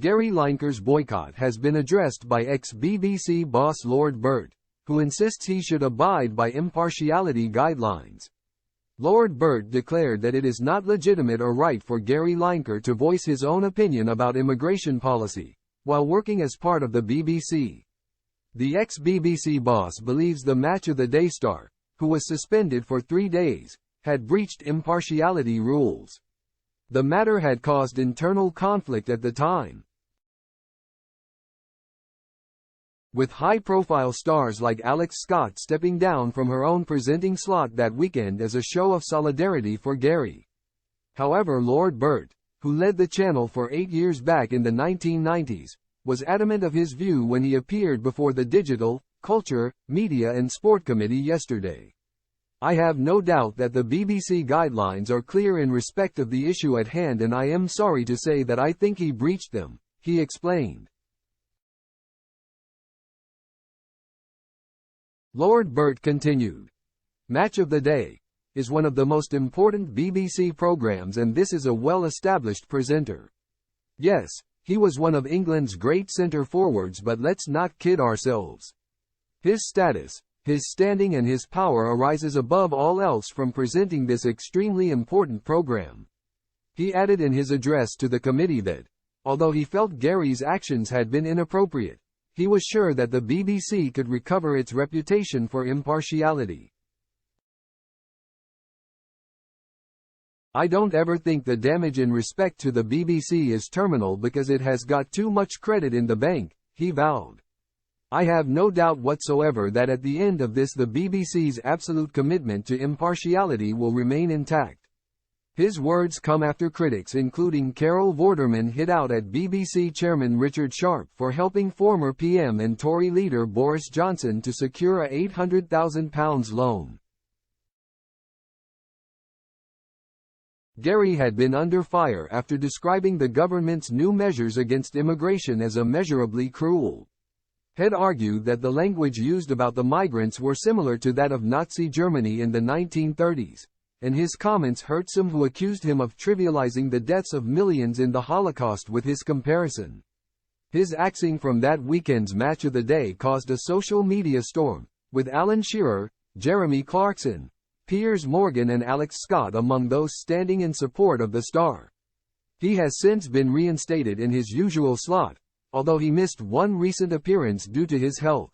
Gary Lineker's boycott has been addressed by ex-BBC boss Lord Burt, who insists he should abide by impartiality guidelines. Lord Burt declared that it is not legitimate or right for Gary Lineker to voice his own opinion about immigration policy, while working as part of the BBC. The ex-BBC boss believes the Match of the Day star, who was suspended for 3 days, had breached impartiality rules. The matter had caused internal conflict at the time, with high-profile stars like Alex Scott stepping down from her own presenting slot that weekend as a show of solidarity for Gary. However, Lord Burt, who led the channel for 8 years back in the 1990s, was adamant of his view when he appeared before the Digital, Culture, Media and Sport Committee yesterday. "I have no doubt that the BBC guidelines are clear in respect of the issue at hand, and I am sorry to say that I think he breached them," he explained. Lord Burt continued, "Match of the Day is one of the most important BBC programs, and this is a well-established presenter. Yes, he was one of England's great centre forwards, but let's not kid ourselves. His status, his standing and his power arises above all else from presenting this extremely important program." He added in his address to the committee that, although he felt Gary's actions had been inappropriate, he was sure that the BBC could recover its reputation for impartiality. "I don't ever think the damage in respect to the BBC is terminal because it has got too much credit in the bank," he vowed. "I have no doubt whatsoever that at the end of this the BBC's absolute commitment to impartiality will remain intact." His words come after critics including Carol Vorderman hit out at BBC chairman Richard Sharp for helping former PM and Tory leader Boris Johnson to secure a £800,000 loan. Gary had been under fire after describing the government's new measures against immigration as immeasurably cruel. Had argued that the language used about the migrants were similar to that of Nazi Germany in the 1930s. And his comments hurt some who accused him of trivializing the deaths of millions in the Holocaust with his comparison. His axing from that weekend's Match of the Day caused a social media storm, with Alan Shearer, Jeremy Clarkson, Piers Morgan and Alex Scott among those standing in support of the star. He has since been reinstated in his usual slot, although he missed one recent appearance due to his health.